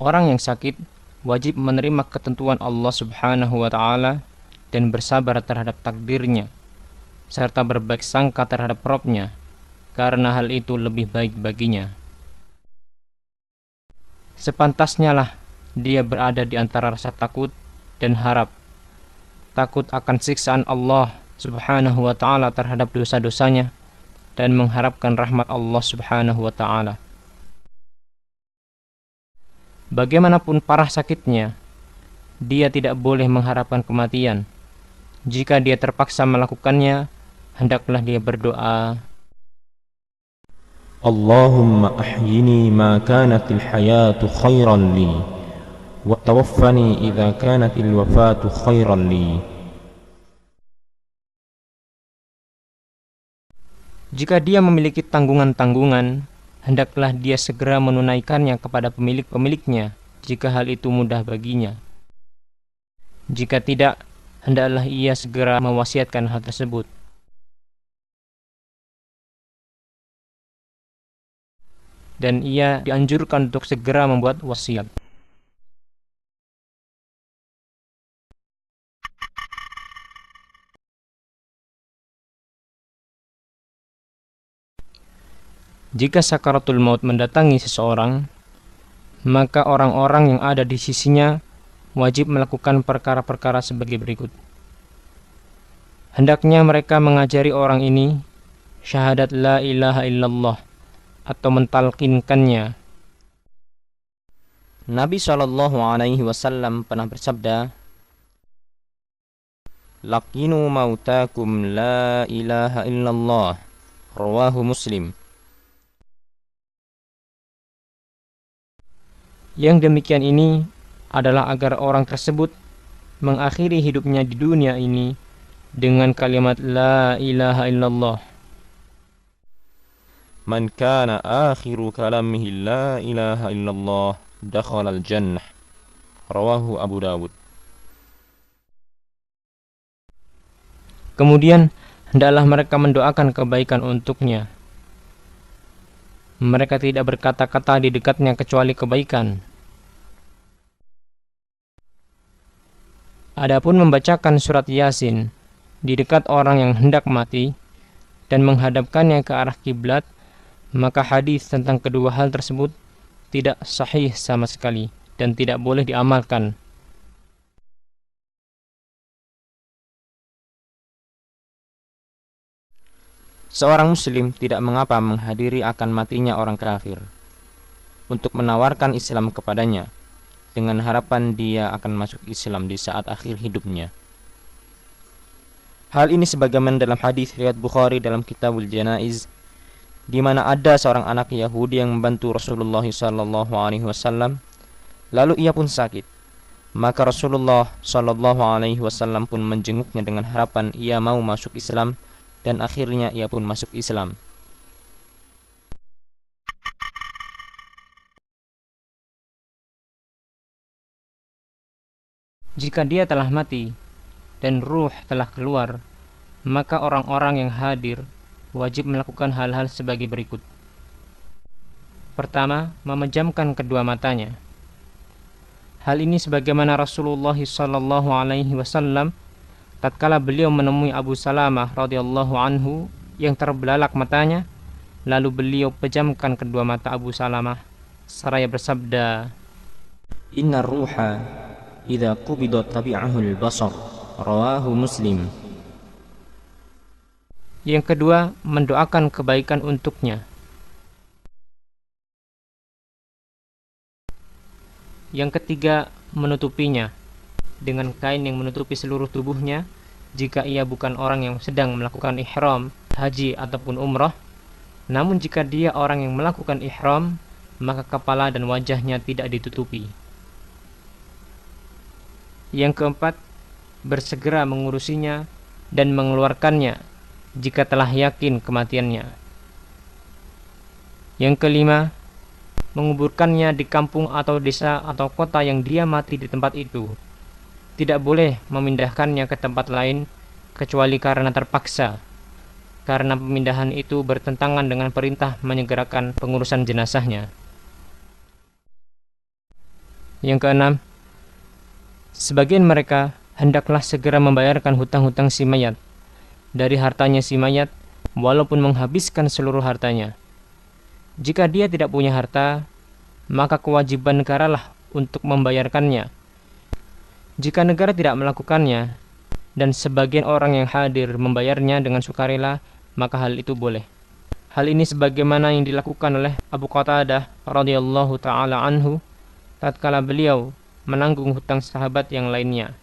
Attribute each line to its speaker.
Speaker 1: Orang yang sakit wajib menerima ketentuan Allah Subhanahu wa taala dan bersabar terhadap takdirnya serta berbaik sangka terhadap Rabb-Nya, karena hal itu lebih baik baginya. Sepantasnya lah dia berada di antara rasa takut dan harap. Takut akan siksaan Allah Subhanahu wa taala terhadap dosa-dosanya dan mengharapkan rahmat Allah Subhanahu wa taala. Bagaimanapun parah sakitnya, dia tidak boleh mengharapkan kematian. Jika dia terpaksa melakukannya, hendaklah dia berdoa,
Speaker 2: Allahumma ahyini ma kanatil hayatu khairan li wa tawaffani idza kanatil wafatu khairan li.
Speaker 1: jika dia memiliki tanggungan-tanggungan, hendaklah dia segera menunaikannya kepada pemilik-pemiliknya jika hal itu mudah baginya. Jika tidak, hendaklah ia segera mewasiatkan hal tersebut. Dan ia dianjurkan untuk segera membuat wasiat. Jika sakaratul maut mendatangi seseorang, maka orang-orang yang ada di sisinya wajib melakukan perkara-perkara sebagai berikut. Hendaknya mereka mengajari orang ini syahadat la ilaha illallah atau mentalkinkannya. Nabi SAW pernah bersabda, "Laqinu mautakum la ilaha illallah." Rawahu Muslim. Yang demikian ini adalah agar orang tersebut mengakhiri hidupnya di dunia ini dengan kalimat la ilaha illallah.
Speaker 2: Man kana akhiru kalamihi la ilaha illallah dakhala al-jannah. Rawahu Abu Dawud.
Speaker 1: Kemudian hendaklah mereka mendoakan kebaikan untuknya. Mereka tidak berkata-kata di dekatnya kecuali kebaikan. Adapun membacakan surat Yasin di dekat orang yang hendak mati dan menghadapkannya ke arah kiblat, maka hadis tentang kedua hal tersebut tidak sahih sama sekali dan tidak boleh diamalkan. Seorang muslim tidak mengapa menghadiri akan matinya orang kafir untuk menawarkan Islam kepadanya dengan harapan dia akan masuk Islam di saat akhir hidupnya. Hal ini sebagaimana dalam hadis riwayat Bukhari dalam Kitabul Janaiz, di mana ada seorang anak Yahudi yang membantu Rasulullah SAW, lalu ia pun sakit. Maka Rasulullah SAW pun menjenguknya dengan harapan ia mau masuk Islam, dan akhirnya ia pun masuk Islam. Jika dia telah mati dan ruh telah keluar, maka orang-orang yang hadir wajib melakukan hal-hal sebagai berikut. Pertama, memejamkan kedua matanya. Hal ini sebagaimana Rasulullah SAW tatkala beliau menemui Abu Salamah radhiyallahu anhu yang terbelalak matanya, lalu beliau pejamkan kedua mata Abu Salamah seraya bersabda, "Inna ruha idza qubida tabi'ahu al-basar." Rawahu Muslim. Yang kedua, mendoakan kebaikan untuknya. Yang ketiga, menutupinya dengan kain yang menutupi seluruh tubuhnya jika ia bukan orang yang sedang melakukan ihram, haji ataupun umrah. Namun jika dia orang yang melakukan ihram, maka kepala dan wajahnya tidak ditutupi. Yang keempat, bersegera mengurusinya dan mengeluarkannya jika telah yakin kematiannya. Yang kelima, menguburkannya di kampung atau desa atau kota yang dia mati di tempat itu. Tidak boleh memindahkannya ke tempat lain kecuali karena terpaksa, karena pemindahan itu bertentangan dengan perintah menyegerakan pengurusan jenazahnya. Yang keenam, sebagian mereka hendaklah segera membayarkan hutang-hutang si mayat dari hartanya si mayat, walaupun menghabiskan seluruh hartanya. Jika dia tidak punya harta, maka kewajiban negaralah untuk membayarkannya. Jika negara tidak melakukannya, dan sebagian orang yang hadir membayarnya dengan sukarela, maka hal itu boleh. Hal ini sebagaimana yang dilakukan oleh Abu Qatadah radhiyallahu taala anhu tatkala beliau menanggung hutang sahabat yang lainnya.